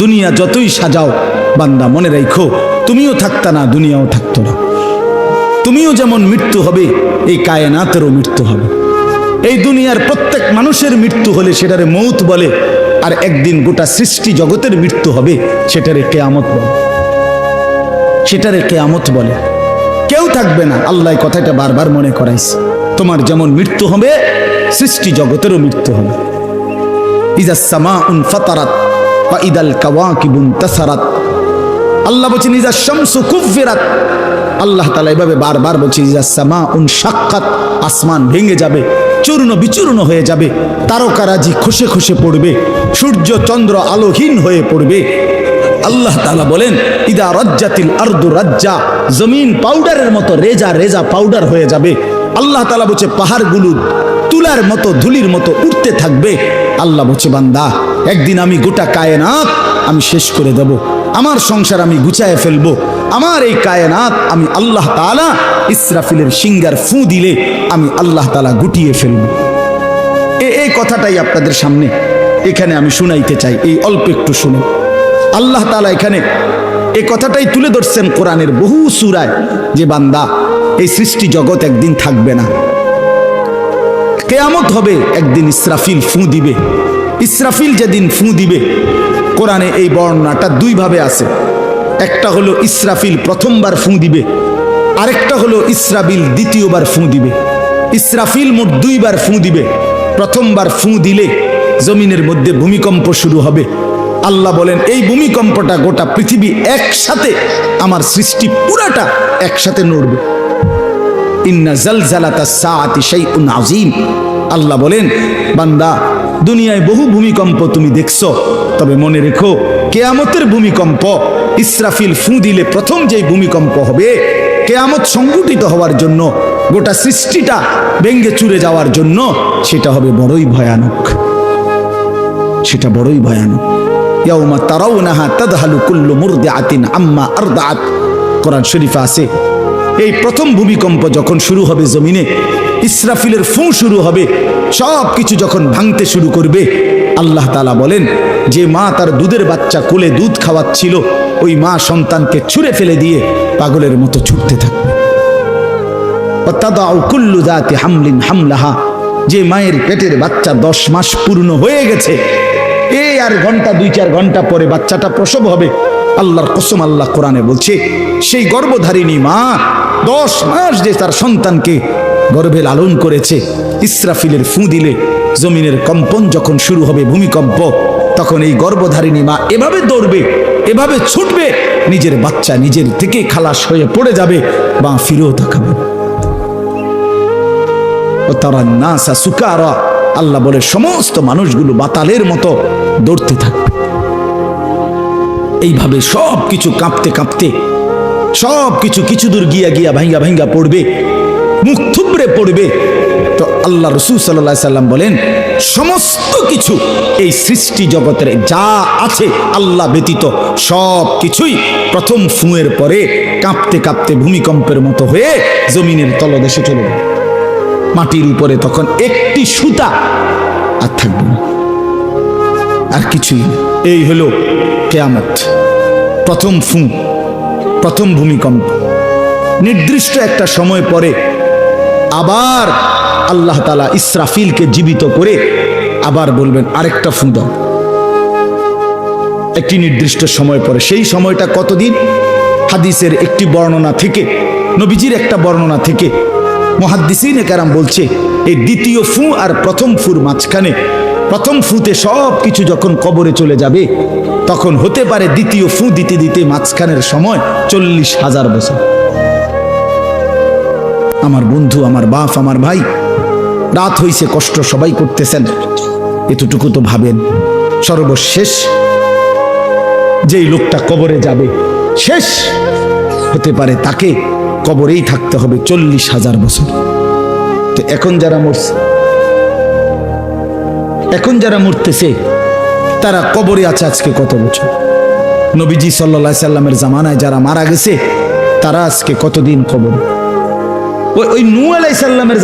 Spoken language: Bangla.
দুনিয়া যতই সাজাও বান্দা মনে রাখো তুমিও থাকতা না, দুনিয়াও থাকতো না। তুমিও যেমন মৃত্যু হবে, এই কায়নাতেরও মৃত্যু হবে। এই দুনিয়ার প্রত্যেক মানুষের মৃত্যু হলে সেটারে মৌত বলে, আর একদিন গোটা সৃষ্টি জগতের মৃত্যু হবে সেটারে কিয়ামত বলে। সেটারে কিয়ামত বলে। কেউ থাকবে না, আল্লাহ কথাটা বারবার মনে করাইছে। তোমার যেমন মৃত্যু হবে সৃষ্টি জগতেরও মৃত্যু হবে। ইজাস সামাউন ফাতারাত ওয়া ইদাল কাওয়াকিবুন তাসারাত। আল্লাহ বলেছেন ইজাস শামসু কুফিরাত। আল্লাহ তাআলা এভাবে বারবার বলছে ইজাস সামাউন শাক্কাত, আসমান ভেঙে যাবে, চূর্ণ বিচূর্ণ হয়ে যাবে, তারকারাজি খসে খসে পড়বে, সূর্য চন্দ্র আলোহীন হয়ে পড়বে। আল্লাহ তাআলা বলেন ইদা রাজ্জাতিল আরদু রাজ্জা, জমিন পাউডারের মতো রেজা রেজা পাউডার হয়ে যাবে। আল্লাহ তাআলা বলছে পাহাড়গুলো তুলার মতো ধুলির মতো উঠতে থাকবে। আল্লাহ বলছে বান্দা একদিন আমি গোটা কায়নাত আমি শেষ করে দেব, আমার সংসার আমি গুছায় ফেলবো, আমার এই কায়নাত আমি আল্লাহ তাআলা ইসরাফিলের সিঙ্গার ফু দিলে আমি আল্লাহ তাআলা গুটিয়ে ফেলবো। এই কথাটাই আপনাদের সামনে এখানে আমি শুনাইতে চাই। এই অল্প একটু শুনে আল্লাহ তাআলা এখানে এই কথাটাই তুলে ধরছেন কোরআনের বহু সূরায়, যে বান্দা এই সৃষ্টি জগৎ একদিন থাকবে না, কিয়ামত হবে, একদিন ইসরাফিল ফু দিবে। ইসরাফিল যেদিন ফু দিবে, কোরআনে এই বর্ণনাটা দুই ভাবে আছে। একটা হলো ইসরাফিল প্রথমবার ফু দিবে, আরেকটা হলো ইসরাফিল দ্বিতীয়বার ফু দিবে। ইসরাফিল মোট দুইবার ফু দিবে। প্রথমবার ফু দিলে জমিনের মধ্যে ভূমিকম্প শুরু হবে। আল্লাহ বলেন এই ভূমিকম্পটা গোটা পৃথিবী একসাথে, আমার সৃষ্টি পুরাটা একসাথে নড়বে। ইন্না জালজালাতাস সাআতি শাইউন আযীম। আল্লাহ বলেন বান্দা দুনিয়ায় বহু ভূমিকম্প তুমি দেখছো, তবে মনে রেখো কিয়ামতের ভূমিকম্প, ইসরাফিল ফু দিলে প্রথম যেই ভূমিকম্প হবে, কিয়ামত সংঘটিত হওয়ার জন্য, গোটা সৃষ্টিটা ভেঙে চুরে যাওয়ার জন্য, সেটা হবে বড়ই ভয়ানক। সেটা বড়ই ভয়ানক। ইয়াউমা তারাউনাহা তাদহালু কুল্লু মুরদিআতিন আম্মা আরদাআত। কোরআন শরীফে আছে এই প্রথম ভূমিকম্প যখন শুরু হবে জমিনে, ইসরাফিলের ফু শুরু হবে, সব কিছু যখন ভাঙতে শুরু করবে, আল্লাহ তাআলা বলেন যে মা তার দুধের বাচ্চা কোলে দুধ খাওয়াচ্ছিল, ওই মা সন্তানকে ছুঁড়ে ফেলে দিয়ে পাগলের মতো ছুটতে থাকবে। ওয়াতাদাউ কুল্লু যাতি হামলিন হামলাহা, যে মায়ের পেটের বাচ্চা 10 মাস পূর্ণ হয়ে গেছে, এই আর ঘন্টা 2-4 ঘন্টা পরে বাচ্চাটা প্রসব হবে। আল্লাহর কসম, আল্লাহ কোরআনে বলছে সেই গর্ভধারিণী মা 10 মাস যে তার সন্তানকে গর্ভে লালন করেছে, ইসরাফিলের ফু দিলে জমিনের কম্পন যখন শুরু হবে, ভূমিকম্প, তখন এই গর্ভধারিণী মা এভাবে দৌড়বে, এভাবে ছুটবে, নিজের বাচ্চা নিজের থেকে খালাস হয়ে পড়ে যাবে, বা ফিরেও তাকাবে। তারান নাসা সুকারা, আল্লাহ বলে সমস্ত মানুষগুলো বাতালের মতো দৌড়তে থাকবে। এইভাবে সব কিছু কাঁপতে কাঁপতে সব কিছু কিছু দূর গিয়া গিয়া ভাঙ্গা ভাঙ্গা পড়বে, মুখ থুবড়ে পড়বে। তো আল্লাহ রাসূল সাল্লাল্লাহু আলাইহি সাল্লাম বলেন সমস্ত কিছু এই সৃষ্টি জগতের যা আছে আল্লাহ ব্যতীত সব কিছুই প্রথম ফুঁয়ের পরে কাঁপতে কাঁপতে ভূমিকম্পের মতো হয়ে জমিনের তলদেশে চলে যাবে। মাটির উপরে তখন একটি সুতা আর থাকবে না, আর কিছুই না। এই হলো কিয়ামত, প্রথম ফু, প্রথম ভূমিকম্প। নির্দিষ্ট একটা সময় পরে আবার আল্লাহ তাআলা ইসরাফিলকে জীবিত করে আবার বলবেন আরেকটা ফু দাও, একটি নির্দিষ্ট সময় পরে। সেই সময়টা কতদিন? হাদিসের একটি বর্ণনা থেকে, নবীজির একটা বর্ণনা থেকে মুহাদ্দিসিনে কেরাম বলছে এই দ্বিতীয় ফু আর প্রথম ফুর মাঝখানে, প্রথম ফুতে সব কিছু যখন কবরে চলে যাবে, তখন হতে পারে দ্বিতীয় ফু দিতে দিতে মাঝখানের সময় 40,000 বছর। আমার বন্ধু, আমার বাপ, আমার ভাই, রাত হইছে, কষ্ট সবাই করতেছেন, এতটুকু তো ভাবেন সর্বশেষ যেই লোকটা কবরে যাবে, শেষ হতে পারে তাকে কবরেই থাকতে হবে 40,000 বছর। তো এখন যারা মরছে, এখন যারা মরতেছে, তারা কবরে আছে আজকে কত বছর? নবীজি সাল্লাল্লাহু আলাইহি সাল্লামের জামানায় যারা মারা গেছে, তারা আজকে কতদিন কবরে? ওই নূহ আলাইহিস সালামের